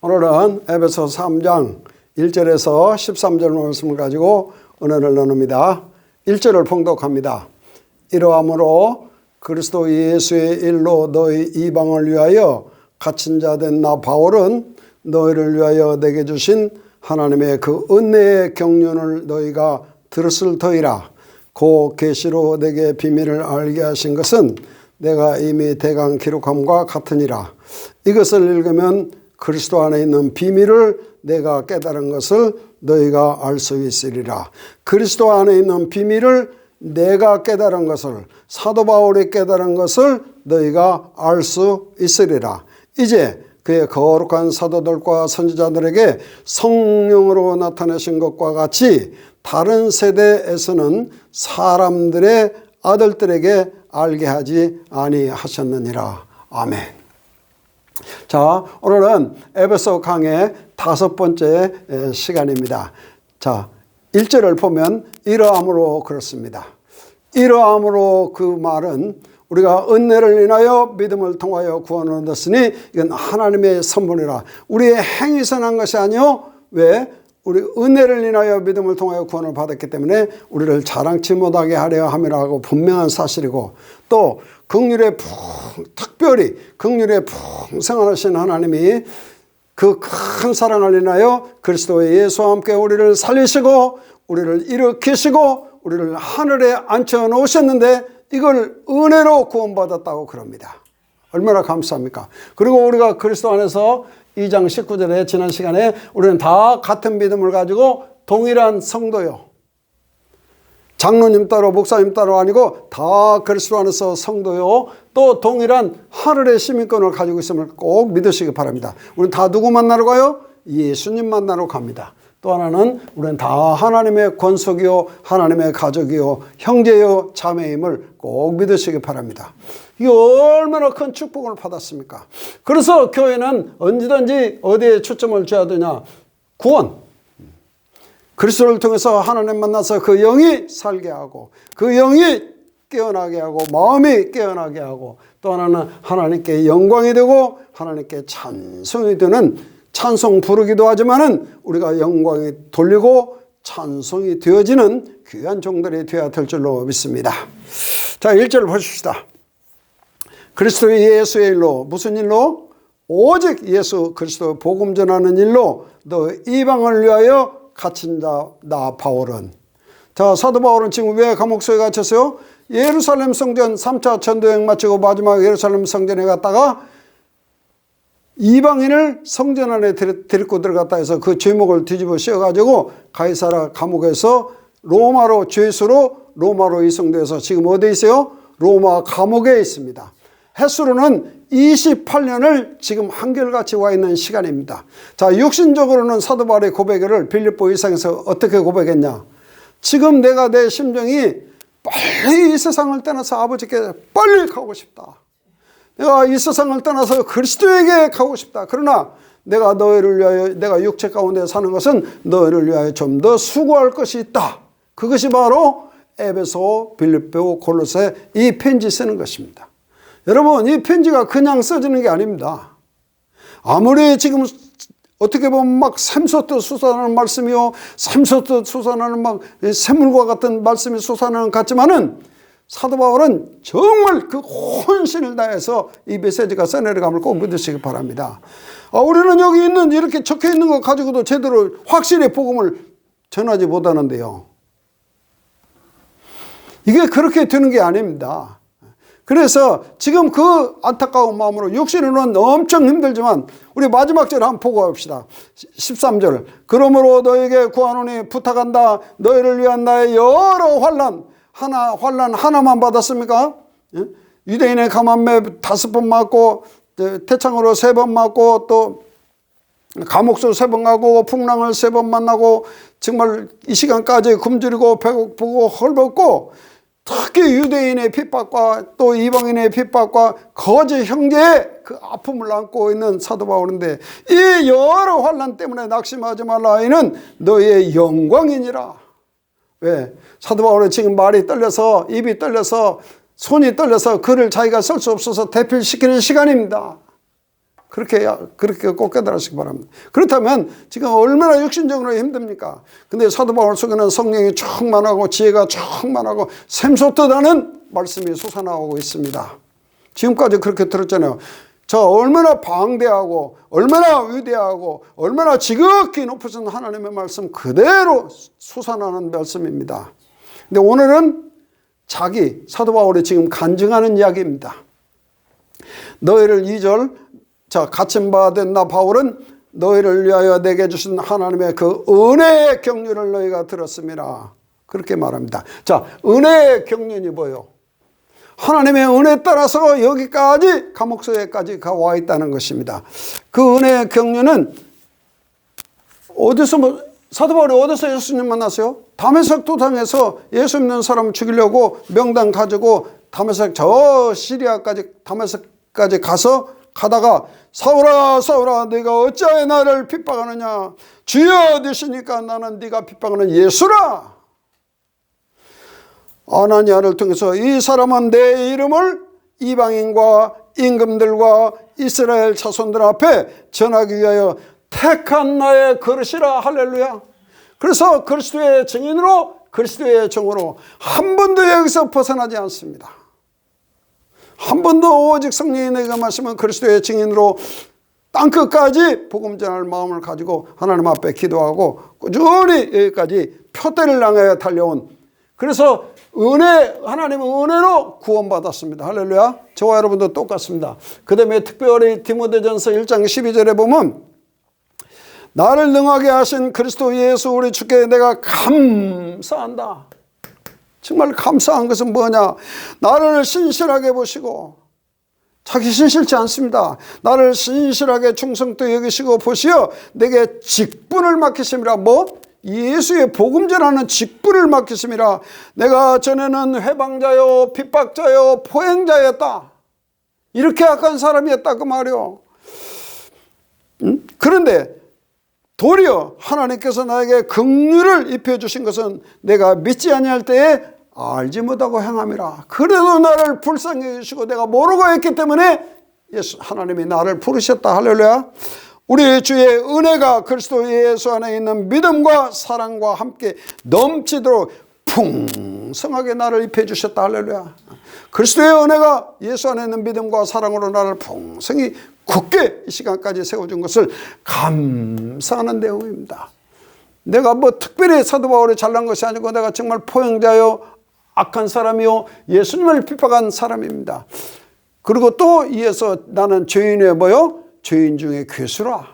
오늘은 에베소 3장 1절에서 13절 말씀을 가지고 은혜를 나눕니다. 1절을 봉독합니다. 이러함으로 그리스도 예수의 일로 너희 이방을 위하여 갇힌 자 된 나 바울은 너희를 위하여 내게 주신 하나님의 그 은혜의 경륜을 너희가 들었을 터이라. 그 계시로 내게 비밀을 알게 하신 것은 내가 이미 대강 기록함과 같으니라. 이것을 읽으면 그리스도 안에 있는 비밀을 내가 깨달은 것을 너희가 알 수 있으리라. 그리스도 안에 있는 비밀을 내가 깨달은 것을, 사도 바울이 깨달은 것을 너희가 알 수 있으리라. 이제 그의 거룩한 사도들과 선지자들에게 성령으로 나타내신 것과 같이 다른 세대에서는 사람들의 아들들에게 알게 하지 아니하셨느니라. 아멘. 자, 오늘은 에베소 강의 5번째 시간입니다. 자, 1절을 보면 이러함으로 그렇습니다. 이러함으로 그 말은 우리가 은혜를 인하여 믿음을 통하여 구원을 얻었으니 이건 하나님의 선물이라. 우리의 행위에서 난 것이 아니요. 왜? 우리 은혜를 인하여 믿음을 통하여 구원을 받았기 때문에 우리를 자랑치 못하게 하려 함이라고 분명한 사실이고, 또 긍휼에 특별히 긍휼에 풍성하신 하나님이 그 큰 사랑을 인하여 그리스도의 예수와 함께 우리를 살리시고 우리를 일으키시고 우리를 하늘에 앉혀놓으셨는데 이걸 은혜로 구원받았다고 그럽니다. 얼마나 감사합니까? 그리고 우리가 그리스도 안에서 2장 19절에 지난 시간에 우리는 다 같은 믿음을 가지고 동일한 성도요. 장로님 따로 목사님 따로 아니고 다 그리스도 안에서 성도요. 또 동일한 하늘의 시민권을 가지고 있음을 꼭 믿으시기 바랍니다. 우리는 다 누구 만나러 가요? 예수님 만나러 갑니다. 또 하나는 우리는 다 하나님의 권속이요, 하나님의 가족이요, 형제요, 자매임을 꼭 믿으시기 바랍니다. 이게 얼마나 큰 축복을 받았습니까? 그래서 교회는 언제든지 어디에 초점을 줘야 되냐? 구원. 그리스도를 통해서 하나님 만나서 그 영이 살게 하고 그 영이 깨어나게 하고 마음이 깨어나게 하고, 또 하나는 하나님께 영광이 되고 하나님께 찬송이 되는, 찬송 부르기도 하지만은 우리가 영광이 돌리고 찬송이 되어지는 귀한 종들이 되어야 될 줄로 믿습니다. 자, 1절을 보십시다. 그리스도 예수의 일로, 무슨 일로? 오직 예수 그리스도 복음 전하는 일로 너 이방을 위하여 갇힌 자 나 바울은. 자, 사도 바울은 지금 왜 감옥소에 갇혔어요? 예루살렘 성전 3차 전도여행 마치고 마지막 예루살렘 성전에 갔다가 이방인을 성전 안에 데리고 들어갔다 해서 그 죄목을 뒤집어 씌워가지고 가이사라 감옥에서 로마로 죄수로 로마로 이송돼서 지금 어디에 있어요? 로마 감옥에 있습니다. 횟수로는 28년을 지금 한결같이 와 있는 시간입니다. 자, 육신적으로는 사도 바울의 고백을 빌립보 일상에서 어떻게 고백했냐? 지금 내가 내 심정이 빨리 이 세상을 떠나서 아버지께 빨리 가고 싶다. 내가 이 세상을 떠나서 그리스도에게 가고 싶다. 그러나 내가 너희를 위하여, 내가 육체 가운데 사는 것은 너희를 위하여 좀 더 수고할 것이 있다. 그것이 바로 에베소, 빌립보, 골로새 이 편지 쓰는 것입니다. 여러분, 이 편지가 그냥 써지는 게 아닙니다. 아무리 지금 어떻게 보면 막 샘솟듯 솟아나는 말씀이요, 샘솟듯 솟아나는 막 샘물과 같은 말씀이 솟아나는 것 같지만은 사도 바울은 정말 그 혼신을 다해서 이 메시지가 써내려감을 꼭 믿으시기 바랍니다. 우리는 여기 있는 이렇게 적혀 있는 것 가지고도 제대로 확실히 복음을 전하지 못하는데요. 이게 그렇게 되는 게 아닙니다. 그래서 지금 그 안타까운 마음으로 육신으로는 엄청 힘들지만 우리 마지막 절 한번 보고 갑시다. 13절. 그러므로 너에게 구하노니 부탁한다. 너희를 위한 나의 여러 환난 하나만 받았습니까? 유대인의 가만매 5번 맞고 태창으로 3번 맞고 또 감옥소 3번 가고 풍랑을 3번 만나고 정말 이 시간까지 굶주리고 배고프고 헐벗고, 특히 유대인의 핍박과 또 이방인의 핍박과 거짓 형제의 그 아픔을 안고 있는 사도 바울인데, 이 여러 환난 때문에 낙심하지 말라. 이는 너의 영광이니라. 왜? 사도 바울은 지금 말이 떨려서, 입이 떨려서, 손이 떨려서 글을 자기가 쓸 수 없어서 대필시키는 시간입니다. 그렇게 꼭 깨달으시기 바랍니다. 그렇다면 지금 얼마나 육신적으로 힘듭니까? 근데 사도 바울 속에는 성령이 충만하고 지혜가 충만하고 샘솟듯하는 말씀이 솟아나오고 있습니다. 지금까지 그렇게 들었잖아요. 저 얼마나 방대하고 얼마나 위대하고 얼마나 지극히 높으신 하나님의 말씀 그대로 솟아나는 말씀입니다. 근데 오늘은 사도 바울이 지금 간증하는 이야기입니다. 너희를 2절, 갇힌바된 나 바울은 너희를 위하여 내게 주신 하나님의 그 은혜의 경륜을 너희가 들었습니다. 그렇게 말합니다. 은혜의 경륜이 뭐예요? 하나님의 은혜에 따라서 여기까지 감옥소에까지 와 있다는 것입니다. 그 은혜의 경륜은 사도 바울이 어디서 예수님 만났어요? 다메섹 도상에서 예수 믿는 사람을 죽이려고 명단 가지고 다메섹 다메섹까지 가다가 사울아 사울아 네가 어찌하여 나를 핍박하느냐, 주여 되시니까 나는 네가 핍박하는 예수라. 아나니아를 통해서 이 사람은 내 이름을 이방인과 임금들과 이스라엘 자손들 앞에 전하기 위하여 택한 나의 그릇이라. 할렐루야. 그래서 그리스도의 증인으로, 그리스도의 종으로 한 번도 여기서 벗어나지 않습니다. 한 번도 오직 성령이 내가 마시면 그리스도의 증인으로 땅끝까지 복음 전할 마음을 가지고 하나님 앞에 기도하고 꾸준히 여기까지 표대를 향하여 달려온, 그래서 하나님의 은혜로 구원받았습니다. 할렐루야. 저와 여러분도 똑같습니다. 그 다음에 특별히 디모데전서 1장 12절에 보면 나를 능하게 하신 그리스도 예수 우리 주께 내가 감사한다. 정말 감사한 것은 뭐냐? 나를 신실하게 보시고, 자기 신실치 않습니다. 나를 신실하게 충성도 여기시고 보시어 내게 직분을 맡기심이라. 예수의 복음 전하는 직분을 맡기심이라. 내가 전에는 회방자요 핍박자요 포행자였다. 이렇게 악한 사람이었다 그 말이요. 그런데 도리어 하나님께서 나에게 긍휼을 입혀주신 것은 내가 믿지 아니할 때에 알지 못하고 행함이라. 그래도 나를 불쌍히 여기시고 내가 모르고 했기 때문에 하나님이 나를 부르셨다. 할렐루야. 우리 주의 은혜가 그리스도 예수 안에 있는 믿음과 사랑과 함께 넘치도록 풍성하게 나를 입혀 주셨다. 할렐루야. 그리스도의 은혜가 예수 안에 있는 믿음과 사랑으로 나를 풍성히 굳게 이 시간까지 세워준 것을 감사하는 내용입니다. 내가 특별히 사도 바울이 잘난 것이 아니고 내가 정말 포행자요 악한 사람이요 예수님을 핍박한 사람입니다. 그리고 또 이어서 나는 죄인의 죄인 중에 괴수라.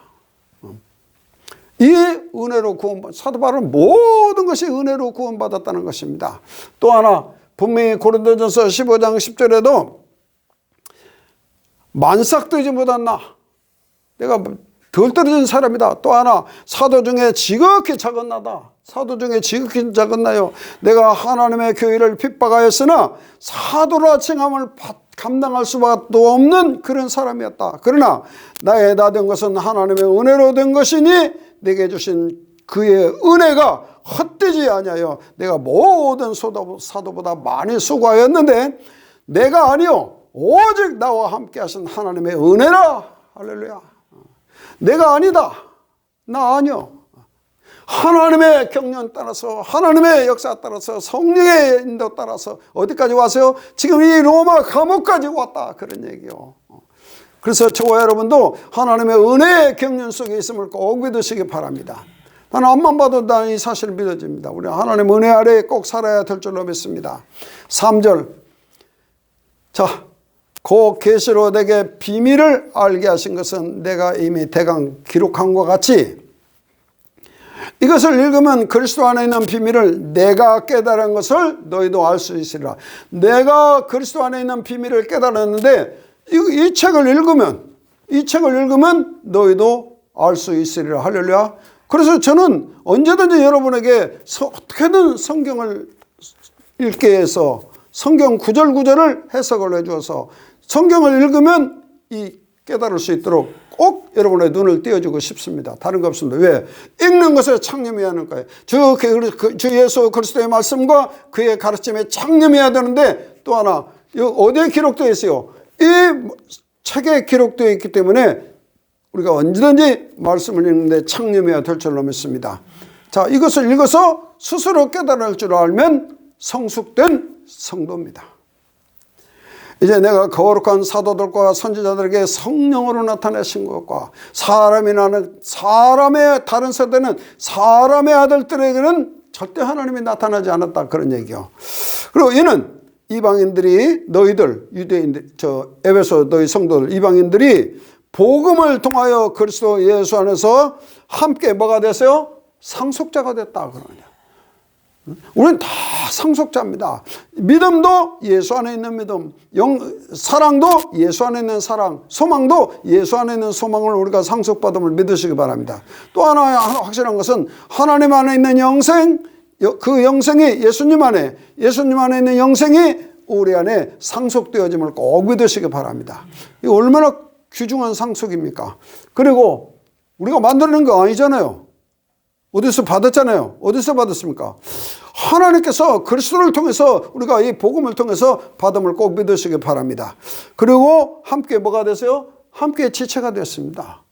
이 은혜로 사도 바울은 모든 것이 은혜로 구원받았다는 것입니다. 또 하나 분명히 고린도전서 15장 10절에도 만삭되지 못한 내가 덜 떨어진 사람이다. 또 하나 사도 중에 지극히 작은 나다. 사도 중에 지극히 작은 나요. 내가 하나님의 교회를 핍박하였으나 사도라 칭함을 감당할 수밖에 없는 그런 사람이었다. 그러나 나의 다 된 것은 하나님의 은혜로 된 것이니 내게 주신 그의 은혜가 헛되지 아니하여 내가 모든 사도보다 많이 수고하였는데 내가 아니요 오직 나와 함께 하신 하나님의 은혜라. 할렐루야. 내가 아니다. 나 아니요. 하나님의 경륜 따라서, 하나님의 역사 따라서, 성령의 인도 따라서 어디까지 왔어요? 지금 이 로마 감옥까지 왔다. 그런 얘기요. 그래서 저와 여러분도 하나님의 은혜의 경륜 속에 있음을 꼭 믿으시기 바랍니다. 나는 앞만 봐도 나는 이 사실을 믿어집니다. 우리 하나님 은혜 아래에 꼭 살아야 될 줄로 믿습니다. 3절. 그 계시로 내게 비밀을 알게 하신 것은 내가 이미 대강 기록한 것과 같이 이것을 읽으면 그리스도 안에 있는 비밀을 내가 깨달은 것을 너희도 알 수 있으리라. 내가 그리스도 안에 있는 비밀을 깨달았는데 이 책을 읽으면 너희도 알 수 있으리라. 할렐루야. 그래서 저는 언제든지 여러분에게 어떻게든 성경을 읽게 해서 성경 구절구절을 해석을 해주어서 성경을 읽으면 깨달을 수 있도록 꼭 여러분의 눈을 띄워주고 싶습니다. 다른 거 없습니다. 왜? 읽는 것에 창념해야 하는 거예요. 주 예수 그리스도의 말씀과 그의 가르침에 창념해야 되는데 또 하나 어디에 기록되어 있어요? 이 책에 기록되어 있기 때문에 우리가 언제든지 말씀을 읽는데 창념해야 될 줄로 믿습니다. 자, 이것을 읽어서 스스로 깨달을 줄 알면 성숙된 성도입니다. 이제 내가 거룩한 사도들과 선지자들에게 성령으로 나타내신 것과 사람의 다른 세대는 사람의 아들들에게는 절대 하나님이 나타나지 않았다, 그런 얘기요. 그리고 이는 이방인들이 너희들 유대인들 에베소 너희 성도들 이방인들이 복음을 통하여 그리스도 예수 안에서 함께 뭐가 됐어요? 상속자가 됐다 그러냐. 우리는 다 상속자입니다. 믿음도 예수 안에 있는 믿음, 사랑도 예수 안에 있는 사랑, 소망도 예수 안에 있는 소망을 우리가 상속받음을 믿으시기 바랍니다. 또 하나 확실한 것은 하나님 안에 있는 영생, 그 영생이 예수님 안에 있는 영생이 우리 안에 상속되어짐을 꼭 믿으시기 바랍니다. 이거 얼마나 귀중한 상속입니까? 그리고 우리가 만드는 거 아니잖아요. 어디서 받았잖아요. 어디서 받았습니까? 하나님께서 그리스도를 통해서 우리가 이 복음을 통해서 받음을 꼭 믿으시기 바랍니다. 그리고 함께 뭐가 되세요? 함께 지체가 됐습니다.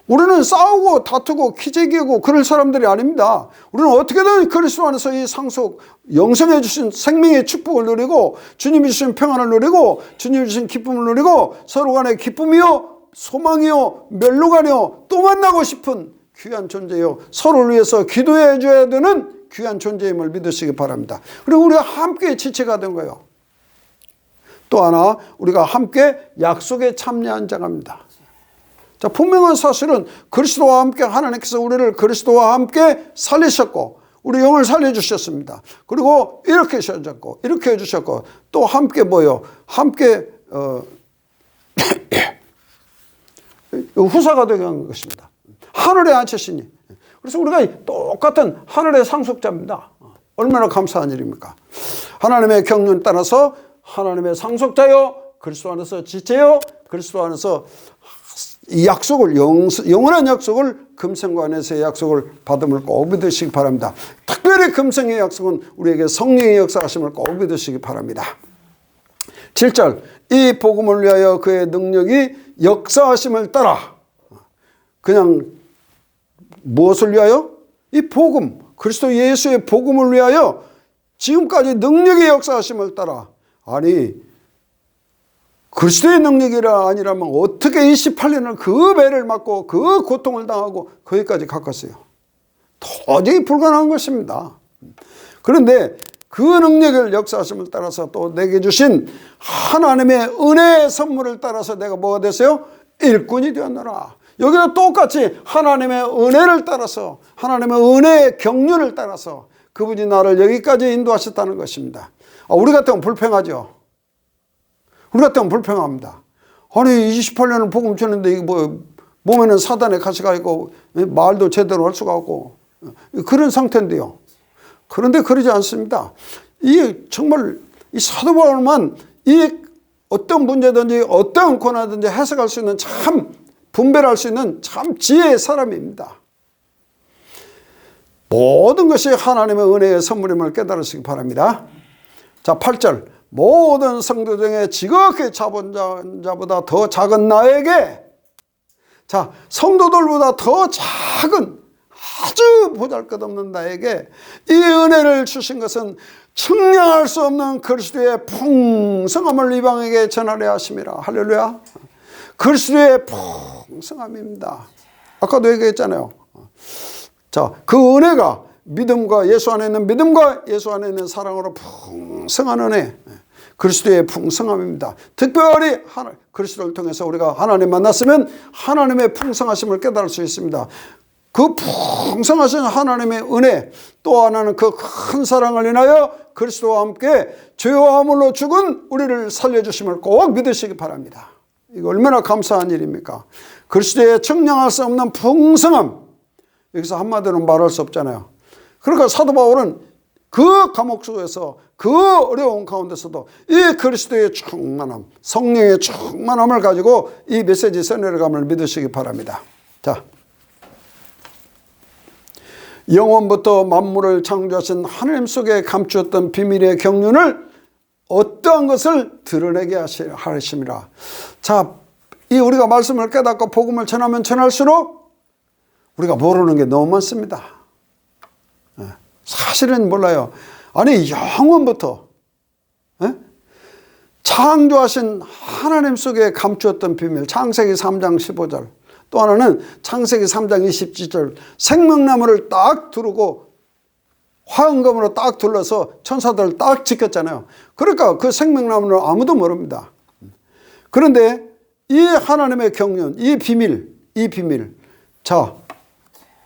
우리는 싸우고 다투고 기재기고 그럴 사람들이 아닙니다. 우리는 어떻게든 그리스도 안에서 이 상속, 영생해 주신 생명의 축복을 누리고 주님이 주신 평안을 누리고 주님이 주신 기쁨을 누리고 서로 간의 기쁨이요 소망이요 멸로가요 또 만나고 싶은 귀한 존재요 서로를 위해서 기도해 줘야 되는 귀한 존재임을 믿으시기 바랍니다. 그리고 우리가 함께 지체가 된 거예요. 또 하나 우리가 함께 약속에 참여한 자입니다. 자, 분명한 사실은 그리스도와 함께 하나님께서 우리를 그리스도와 함께 살리셨고 우리 영을 살려주셨습니다. 그리고 이렇게 하셨고 이렇게 해주셨고 또 함께 뭐요? 함께 후사가 되게 한 것입니다. 하늘에 앉히시니. 그래서 우리가 똑같은 하늘의 상속자입니다. 얼마나 감사한 일입니까? 하나님의 경륜 따라서 하나님의 상속자요 그리스도 안에서 지체요 그리스도 안에서 이 약속을 영원한 약속을 금생과 안에서의 약속을 받음을 꼭 믿으시기 바랍니다. 특별히 금생의 약속은 우리에게 성령의 역사하심을 꼭 믿으시기 바랍니다. 7절 이 복음을 위하여 그의 능력이 역사하심을 따라 그냥 무엇을 위하여? 이 복음 그리스도 예수의 복음을 위하여 지금까지 능력의 역사하심을 따라 아니 그리스도의 능력이라 아니라면 어떻게 28년을 그 배를 맞고 그 고통을 당하고 거기까지 갔겠어요? 도저히 불가능한 것입니다. 그런데 그 능력을 역사하심을 따라서 또 내게 주신 하나님의 은혜의 선물을 따라서 내가 뭐가 됐어요? 일꾼이 되었노라. 여기도 똑같이 하나님의 은혜를 따라서 하나님의 은혜의 경륜을 따라서 그분이 나를 여기까지 인도하셨다는 것입니다. 우리 같으면 불평하죠. 우리 같으면 불평합니다. 아니 28년을 복음 전했는데 이게 뭐 몸에는 사단의 가시가 있고 말도 제대로 할 수가 없고 그런 상태인데요. 그런데 그러지 않습니다. 이 정말 이 사도 바울만 이 어떤 문제든지 어떤 고난든지 해석할 수 있는 참 분별할 수 있는 참 지혜의 사람입니다. 모든 것이 하나님의 은혜의 선물임을 깨달으시기 바랍니다. 자 8절 모든 성도 중에 지극히 작은 자보다 더 작은 나에게 자 성도들보다 더 작은 아주 보잘것없는 나에게 이 은혜를 주신 것은 측량할 수 없는 그리스도의 풍성함을 이방에게 전하려 하심이라. 할렐루야. 그리스도의 풍성함입니다. 아까도 얘기했잖아요. 자, 그 은혜가 믿음과 예수 안에 있는 믿음과 예수 안에 있는 사랑으로 풍성한 은혜 그리스도의 풍성함입니다. 특별히 그리스도를 통해서 우리가 하나님 만났으면 하나님의 풍성하심을 깨달을 수 있습니다. 그 풍성하신 하나님의 은혜 또 하나는 그 큰 사랑을 인하여 그리스도와 함께 죄와 허물로 죽은 우리를 살려주심을 꼭 믿으시기 바랍니다. 이거 얼마나 감사한 일입니까? 그리스도의 측량할 수 없는 풍성함 여기서 한마디로 말할 수 없잖아요. 그러니까 사도 바울은 그 감옥 속에서 그 어려운 가운데서도 이 그리스도의 충만함 성령의 충만함을 가지고 이 메시지 써내려감을 믿으시기 바랍니다. 자, 영원부터 만물을 창조하신 하나님 속에 감추었던 비밀의 경륜을 어떠한 것을 드러내게 하심이라. 자, 이 우리가 말씀을 깨닫고 복음을 전하면 전할수록 우리가 모르는 게 너무 많습니다. 사실은 몰라요. 아니 영원부터 창조하신 하나님 속에 감추었던 비밀, 창세기 3장 15절, 또 하나는 창세기 3장 27절, 생명나무를 딱 두르고 화음검으로 딱 둘러서 천사들을 딱 지켰잖아요. 그러니까 그 생명나무는 아무도 모릅니다. 그런데 이 하나님의 경륜, 이 비밀, 자,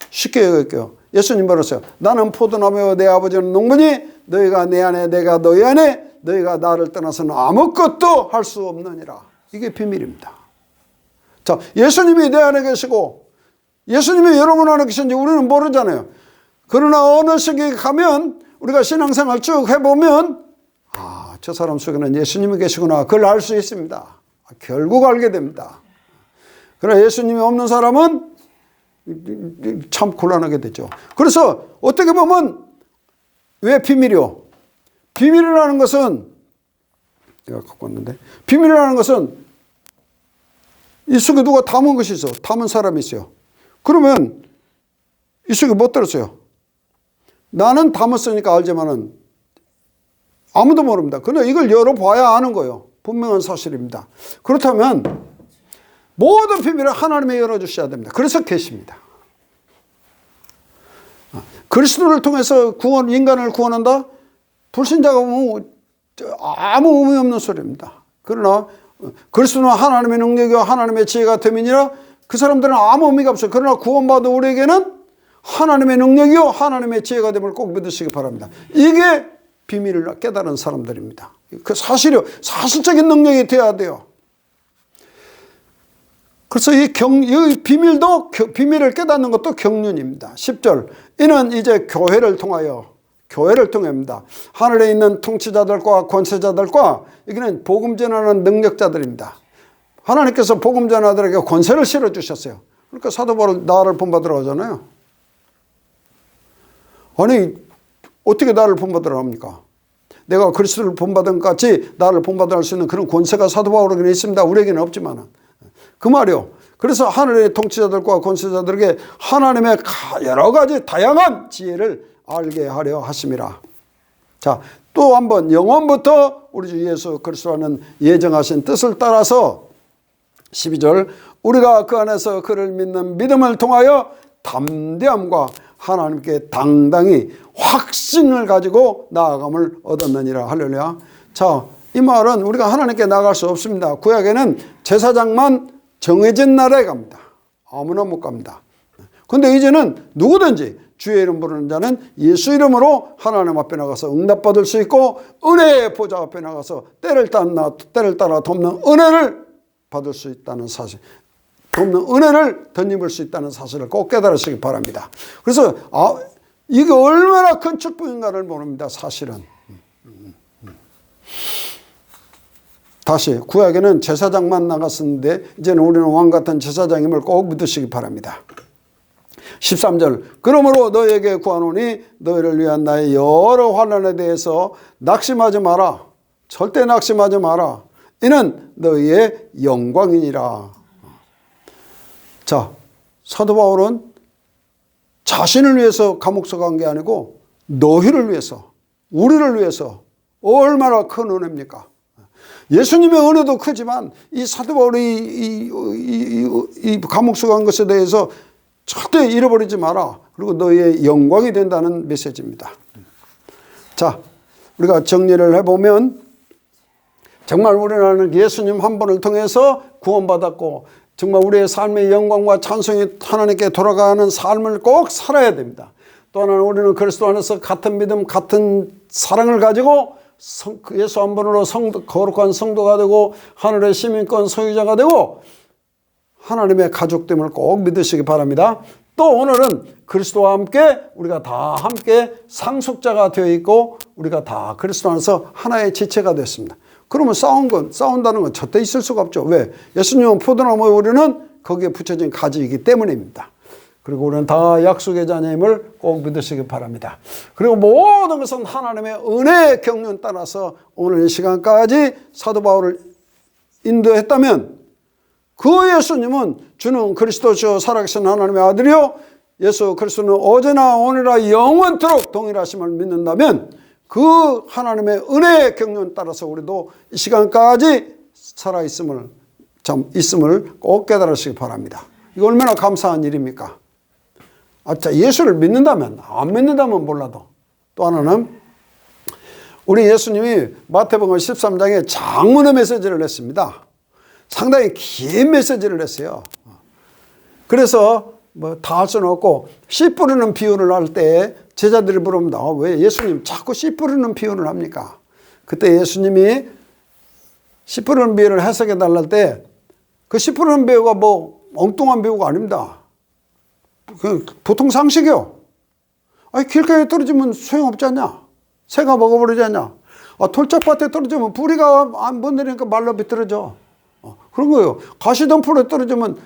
쉽게 얘기할게요. 예수님 말했어요. 나는 포도나무요 내 아버지는 농부니 너희가 내 안에 내가 너희 안에 너희가 나를 떠나서는 아무것도 할 수 없느니라. 이게 비밀입니다. 자, 예수님이 내 안에 계시고 예수님이 여러분 안에 계신지 우리는 모르잖아요. 그러나 어느 시기에 가면 우리가 신앙생활 쭉 해보면 저 사람 속에는 예수님이 계시구나. 그걸 알 수 있습니다. 결국 알게 됩니다. 그러나 예수님이 없는 사람은 참 곤란하게 되죠. 그래서 어떻게 보면 왜 비밀이요? 비밀이라는 것은 내가 갖고 왔는데 비밀이라는 것은 이 속에 누가 담은 것이 있어. 담은 사람이 있어요. 그러면 이 속에 못 들었어요. 나는 담았으니까 알지만은 아무도 모릅니다. 그러나 이걸 열어봐야 아는 거예요. 분명한 사실입니다. 그렇다면 모든 비밀을 하나님이 열어주셔야 됩니다. 그래서 계십니다. 그리스도를 통해서 인간을 구원한다? 불신자가 보면 아무 의미 없는 소리입니다. 그러나 그리스도는 하나님의 능력이와 하나님의 지혜가 됨이니라. 그 사람들은 아무 의미가 없어요. 그러나 구원받은 우리에게는 하나님의 능력이요 하나님의 지혜가 됨을 꼭 믿으시기 바랍니다. 이게 비밀을 깨달은 사람들입니다. 그 사실이요. 사실적인 능력이 돼야 돼요. 그래서 이 비밀을 깨닫는 것도 경륜입니다. 10절. 이는 이제 교회를 통합니다. 하늘에 있는 통치자들과 권세자들과 여기는 복음 전하는 능력자들입니다. 하나님께서 복음 전하들에게 권세를 실어주셨어요. 그러니까 사도 바울 나를 본받으러 하잖아요. 아니 어떻게 나를 본받으러 합니까? 내가 그리스도를 본받은 것 같이 나를 본받으러 할 수 있는 그런 권세가 사도 바울에게는 있습니다. 우리에게는 없지만 그 말이요. 그래서 하늘의 통치자들과 권세자들에게 하나님의 여러 가지 다양한 지혜를 알게 하려 하심이라. 자, 또 한번 영원부터 우리 주 예수 그리스도라는 예정하신 뜻을 따라서 12절 우리가 그 안에서 그를 믿는 믿음을 통하여 담대함과 하나님께 당당히 확신을 가지고 나아감을 얻었느니라. 할렐루야. 자, 이 말은 우리가 하나님께 나아갈 수 없습니다. 구약에는 제사장만 정해진 나라에 갑니다. 아무나 못 갑니다. 그런데 이제는 누구든지 주의 이름 부르는 자는 예수 이름으로 하나님 앞에 나가서 응답받을 수 있고 은혜의 보좌 앞에 나가서 때를 따라 돕는 은혜를 받을 수 있다는 사실, 돕는 은혜를 덧입을 수 있다는 사실을 꼭 깨달으시기 바랍니다. 그래서 이게 얼마나 큰 축복인가를 모릅니다. 사실은. 다시 구약에는 제사장만 나갔었는데 이제는 우리는 왕같은 제사장임을 꼭 믿으시기 바랍니다. 13절 그러므로 너희에게 구하노니 너희를 위한 나의 여러 환난에 대해서 낙심하지 마라. 절대 낙심하지 마라. 이는 너희의 영광이니라. 자, 사도 바울은 자신을 위해서 감옥서 간 게 아니고 너희를 위해서, 우리를 위해서 얼마나 큰 은혜입니까? 예수님의 은혜도 크지만 이 사도 바울이 이 감옥서 간 것에 대해서 절대 잃어버리지 마라. 그리고 너희의 영광이 된다는 메시지입니다. 자, 우리가 정리를 해보면 정말 우리는 예수님 한 분을 통해서 구원받았고 정말 우리의 삶의 영광과 찬송이 하나님께 돌아가는 삶을 꼭 살아야 됩니다. 또 하나는 우리는 그리스도 안에서 같은 믿음, 같은 사랑을 가지고 예수 한 분으로 거룩한 성도가 되고 하늘의 시민권 소유자가 되고 하나님의 가족됨을 꼭 믿으시기 바랍니다. 또 오늘은 그리스도와 함께 우리가 다 함께 상속자가 되어 있고 우리가 다 그리스도 안에서 하나의 지체가 됐습니다. 그러면 싸운다는 건 절대 있을 수가 없죠. 왜? 예수님은 포도나무에 우리는 거기에 붙여진 가지이기 때문입니다. 그리고 우리는 다 약속의 자녀임을 꼭 믿으시기 바랍니다. 그리고 모든 것은 하나님의 은혜의 경륜 따라서 오늘 이 시간까지 사도 바울을 인도했다면 그 예수님은 주는 그리스도시요 살아계신 하나님의 아들이요 예수 그리스도는 어제나 오늘나 영원토록 동일하심을 믿는다면 그 하나님의 은혜의 경륜 따라서 우리도 이 시간까지 살아있음을 꼭 깨달으시기 바랍니다. 이거 얼마나 감사한 일입니까? 예수를 믿는다면, 안 믿는다면 몰라도. 또 하나는 우리 예수님이 마태복음 13장에 장문의 메시지를 했습니다. 상당히 긴 메시지를 했어요. 그래서 다 할 수는 없고 씨 뿌리는 비유를 할 때 제자들이 물어봅니다. 왜 예수님 자꾸 씨 뿌리는 비유를 합니까? 그때 예수님이 씨 뿌리는 비유를 해석해 달랄 때 그 씨 뿌리는 비유가 엉뚱한 비유가 아닙니다. 보통 상식이요. 길가에 떨어지면 소용없지 않냐? 새가 먹어버리지 않냐? 돌짝밭에 떨어지면 뿌리가 안 번데리니까 말라 비틀어져. 그런 거예요. 가시덤불에 떨어지면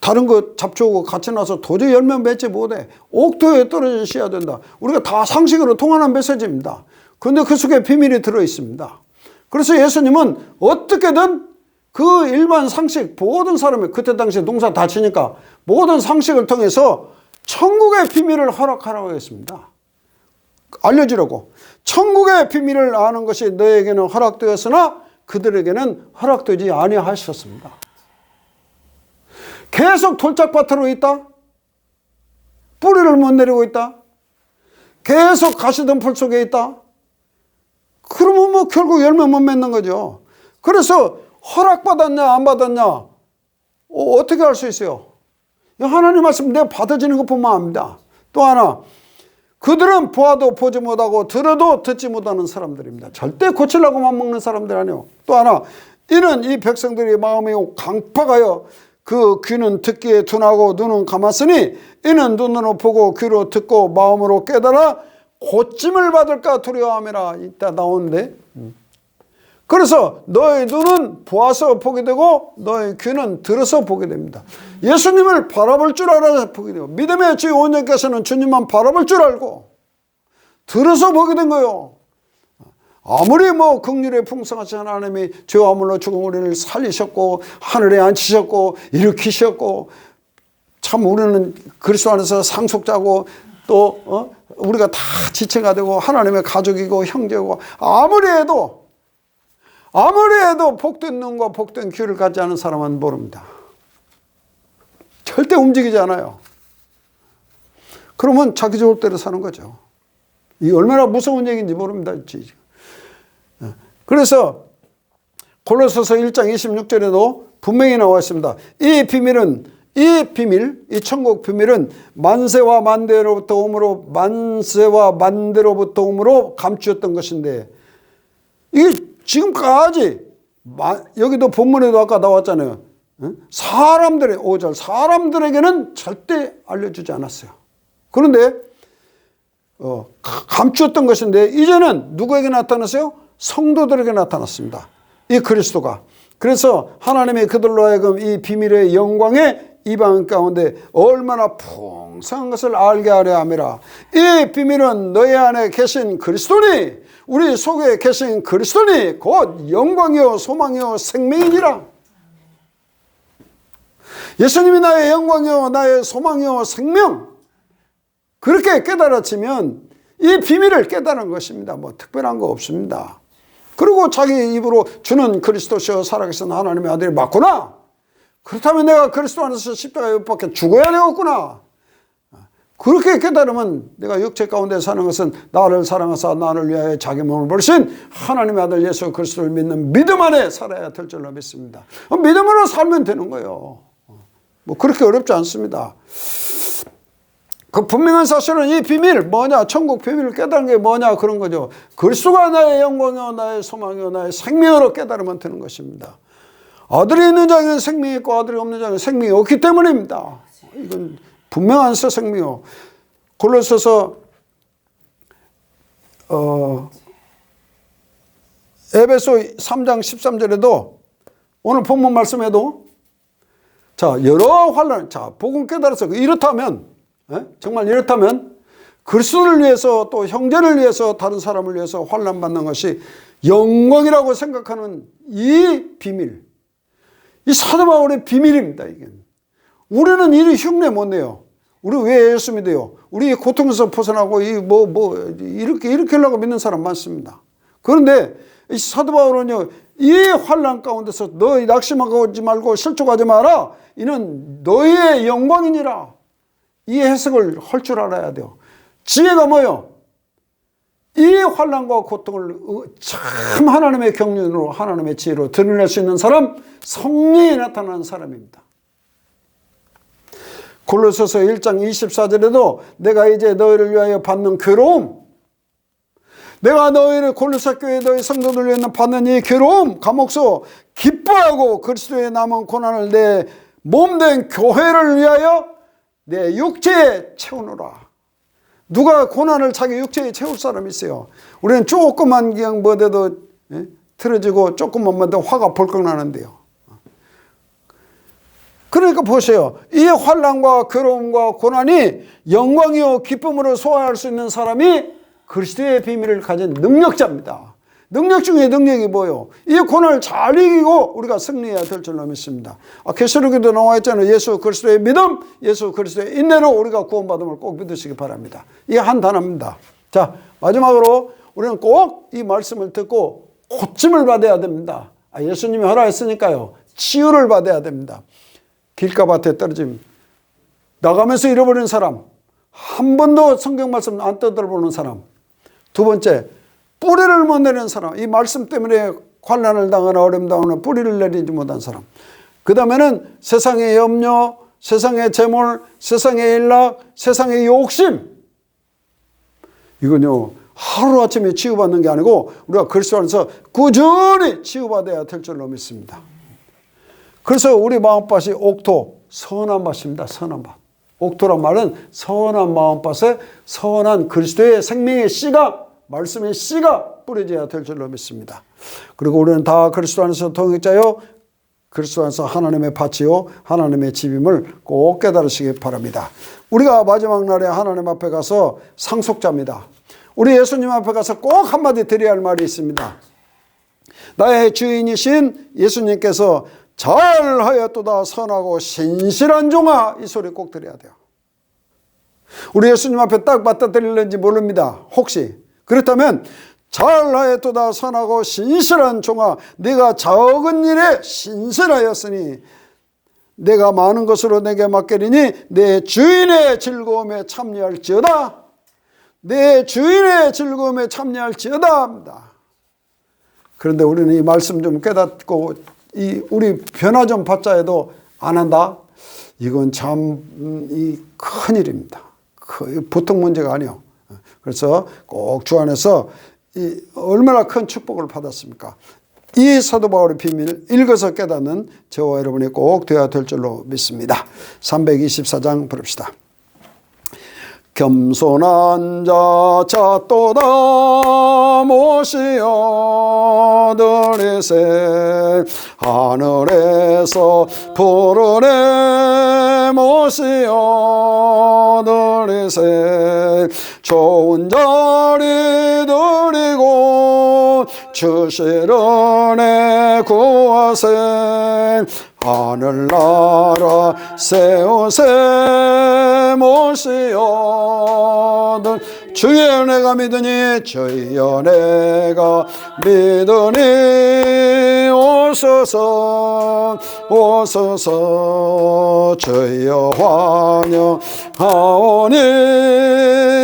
다른 거 잡초하고 같이 나서 도저히 열매 맺지 못해. 옥토에 떨어져 씨야 된다. 우리가 다 상식으로 통하는 메시지입니다. 그런데 그 속에 비밀이 들어있습니다. 그래서 예수님은 어떻게든 그 일반 상식, 모든 사람이 그때 당시에 농사 다 치니까 모든 상식을 통해서 천국의 비밀을 허락하라고 했습니다. 알려주려고. 천국의 비밀을 아는 것이 너에게는 허락되었으나 그들에게는 허락되지 아니하셨습니다. 계속 돌짝밭으로 있다. 뿌리를 못 내리고 있다. 계속 가시덤불 속에 있다. 그러면 결국 열매 못 맺는 거죠. 그래서 허락받았냐 안 받았냐 어떻게 알 수 있어요? 하나님 말씀 내가 받아지는 것 보면 압니다. 또 하나, 그들은 보아도 보지 못하고 들어도 듣지 못하는 사람들입니다. 절대 고치려고만 먹는 사람들 아니에요. 또 하나, 이는 이 백성들의 마음이 강팍하여 그 귀는 듣기에 둔하고 눈은 감았으니 이는 눈으로 보고 귀로 듣고 마음으로 깨달아 고침을 받을까 두려워함이라. 이따 나오는데, 그래서 너의 눈은 보아서 보게 되고 너의 귀는 들어서 보게 됩니다. 예수님을 바라볼 줄 알아서 보게 되고, 믿음의 주 온전께서는 주님만 바라볼 줄 알고 들어서 보게 된 거예요. 아무리 긍휼의 풍성하신 하나님이 죄와 물로 죽은 우리를 살리셨고 하늘에 앉히셨고 일으키셨고, 참 우리는 그리스도 안에서 상속자고 또 우리가 다 지체가 되고 하나님의 가족이고 형제고, 아무리 해도 복된 눈과 복된 귀를 갖지 않은 사람은 모릅니다. 절대 움직이지 않아요. 그러면 자기 좋을 대로 사는 거죠. 이게 얼마나 무서운 얘기인지 모릅니다. 그래서 골로새서 1장 26절에도 분명히 나와 있습니다. 이 천국 비밀은 만세와 만대로부터 오므로 감추었던 것인데, 이게 지금까지 여기도 본문에도 아까 나왔잖아요. 사람들의 5절 사람들에게는 절대 알려주지 않았어요. 그런데 감추었던 것인데 이제는 누구에게 나타났어요? 성도들에게 나타났습니다. 이 그리스도가. 그래서 하나님이 그들로 하여금 이 비밀의 영광에 이방 가운데 얼마나 풍성한 것을 알게 하려 함이라. 이 비밀은 너희 안에 계신 그리스도니, 우리 속에 계신 그리스도니 곧 영광이요 소망이요 생명이니라. 예수님이 나의 영광이요 나의 소망이요 생명, 그렇게 깨달아지면 이 비밀을 깨달은 것입니다. 특별한 거 없습니다. 그리고 자기 입으로 주는 그리스도시여 살아계신 하나님의 아들이 맞구나, 그렇다면 내가 그리스도 안에서 십자가에 못 박혀 죽어야 되겠구나, 그렇게 깨달으면 내가 육체 가운데 사는 것은 나를 사랑하사 나를 위하여 자기 몸을 버리신 하나님의 아들 예수 그리스도를 믿는 믿음 안에 살아야 될 줄로 믿습니다. 믿음으로 살면 되는 거예요. 그렇게 어렵지 않습니다. 그 분명한 사실은 이 비밀 뭐냐, 천국 비밀을 깨달은 게 뭐냐, 그런 거죠. 그리스도가 나의 영광이요 나의 소망이요 나의 생명으로 깨달으면 되는 것입니다. 아들이 있는 자에게는 생명이 있고 아들이 없는 자에게는 생명이 없기 때문입니다. 이건 분명한 생명이요. 골로새서 에베소 3장 13절에도 오늘 본문 말씀에도 여러 환란, 복음 깨달아서 이렇다면, 정말 이렇다면 그리스도를 위해서 또 형제를 위해서 다른 사람을 위해서 환난 받는 것이 영광이라고 생각하는 이 비밀, 이 사도 바울의 비밀입니다. 이게. 우리는 이리 흉내 못 내요. 우리 왜 예수 믿어요? 우리 고통에서 벗어나고 이렇게 하려고 믿는 사람 많습니다. 그런데 이 사도 바울은요, 이 환난 가운데서 너희 낙심하지 말고 실족하지 마라. 이는 너희의 영광이니라. 이 해석을 할 줄 알아야 돼요. 지혜가 뭐예요? 이 환난과 고통을 참 하나님의 경륜으로, 하나님의 지혜로 드러낼 수 있는 사람, 성령이 나타나는 사람입니다. 골로새서 1장 24절에도 내가 이제 너희를 위하여 받는 괴로움, 내가 너희를 골로새 교회 너희 성도들 위해 받는 이 괴로움, 감옥서 기뻐하고 그리스도의 남은 고난을 내 몸된 교회를 위하여 내 육체에 채우노라. 누가 고난을 자기 육체에 채울 사람이 있어요? 우리는 조금만 그냥 뭐돼도 틀어지고 조금만 뭐도 화가 벌컥 나는데요. 그러니까 보세요. 이 환난과 괴로움과 고난이 영광이요 기쁨으로 소화할 수 있는 사람이 그리스도의 비밀을 가진 능력자입니다. 능력 중에 능력이 뭐예요? 이 고난을 잘 이기고 우리가 승리해야 될 줄로 믿습니다. 계시록에도 나와 있잖아요. 예수 그리스도의 믿음, 예수 그리스도의 인내로 우리가 구원받음을 꼭 믿으시기 바랍니다. 이게 한 단어입니다. 자, 마지막으로 우리는 꼭 이 말씀을 듣고 고침을 받아야 됩니다. 예수님이 허락했으니까요. 치유를 받아야 됩니다. 길가밭에 떨어짐, 나가면서 잃어버린 사람, 한 번도 성경 말씀 안 떠들어보는 사람, 두 번째, 뿌리를 못 내리는 사람, 이 말씀 때문에 환난을 당하나 어려움 당하나 뿌리를 내리지 못한 사람, 그 다음에는 세상의 염려, 세상의 재물, 세상의 일락, 세상의 욕심, 이건요 하루아침에 치유받는 게 아니고 우리가 그리스도 안에서 꾸준히 치유받아야 될 줄로 믿습니다. 그래서 우리 마음밭이 옥토, 선한 밭입니다. 선한 밭. 옥토란 말은 선한 마음밭에 선한 그리스도의 생명의 씨가, 말씀의 씨가 뿌려져야 될 줄로 믿습니다. 그리고 우리는 다 그리스도 안에서 동역자요, 그리스도 안에서 하나님의 밭이요, 하나님의 집임을 꼭 깨달으시기 바랍니다. 우리가 마지막 날에 하나님 앞에 가서 상속자입니다. 우리 예수님 앞에 가서 꼭 한마디 드려야 할 말이 있습니다. 나의 주인이신 예수님께서 잘하였도다 선하고 신실한 종아, 이 소리 꼭 드려야 돼요. 우리 예수님 앞에 딱 맞다 드릴는지 모릅니다. 혹시 그렇다면 잘하였도다 선하고 신실한 종아, 네가 적은 일에 신실하였으니 내가 많은 것으로 내게 맡기리니 내 주인의 즐거움에 참여할지어다. 내 주인의 즐거움에 참여할지어다 합니다. 그런데 우리는 이 말씀 좀 깨닫고 우리 변화 좀 받자 해도 안 한다? 이건 참 큰일입니다. 보통 문제가 아니에요. 그래서 꼭 주 안에서 얼마나 큰 축복을 받았습니까? 이 사도 바울의 비밀을 읽어서 깨닫는 저와 여러분이 꼭 되어야 될 줄로 믿습니다. 324장 부릅시다. 겸손한 자 찾도다 모시어 들이세 하늘에서 부르네 모시어 들이세 좋은 자리 드리고 주시려네 구하세 하늘나라 세우세 모시어들 주의 은혜가 믿으니 주의 은혜가 믿으니 오소서 오소서 주여 환영하오니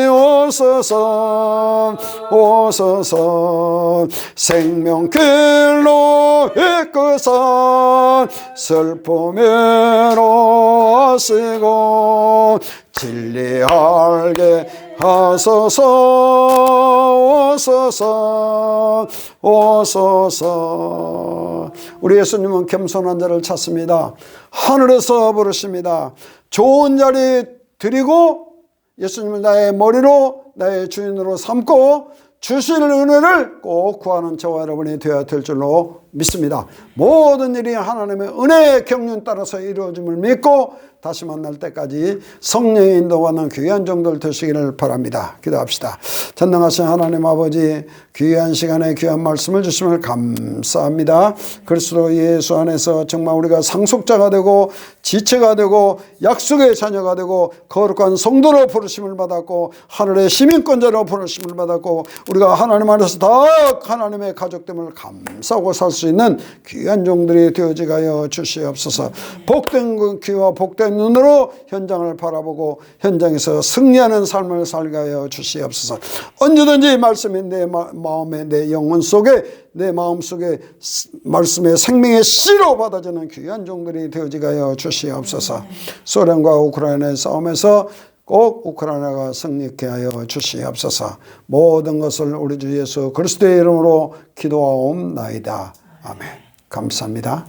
오소서 오소서 생명길로 이끄사 슬픔으로 하시고 진리알게 하소서 오소서 오소서. 우리 예수님은 겸손한 자를 찾습니다. 하늘에서 부르십니다. 좋은 자리 드리고 예수님을 나의 머리로 나의 주인으로 삼고 주실 은혜를 꼭 구하는 저와 여러분이 되어야 될 줄로 믿습니다. 모든 일이 하나님의 은혜의 경륜 따라서 이루어짐을 믿고 다시 만날 때까지 성령의 인도받는 귀한 종들 되시기를 바랍니다. 기도합시다. 전능하신 하나님 아버지, 귀한 시간에 귀한 말씀을 주심을 감사합니다. 그리스도 예수 안에서 정말 우리가 상속자가 되고 지체가 되고 약속의 자녀가 되고 거룩한 성도로 부르심을 받았고 하늘의 시민권자로 부르심을 받았고 우리가 하나님 안에서 더 하나님의 가족됨을 감사하고 살 수 있는 귀한 종들이 되어지게 하여 주시옵소서. 복된 귀와 복된 눈으로 현장을 바라보고 현장에서 승리하는 삶을 살게 하여 주시옵소서. 언제든지 말씀이 내 마음에 내 영혼 속에 내 마음 속에 말씀의 생명의 씨로 받아지는 귀한 종들이 되어지게 하여 주시옵소서. 소련과 우크라이나의 싸움에서 꼭 우크라이나가 승리케 하여 주시옵소서. 모든 것을 우리 주 예수 그리스도의 이름으로 기도하옵나이다. 아멘. 감사합니다.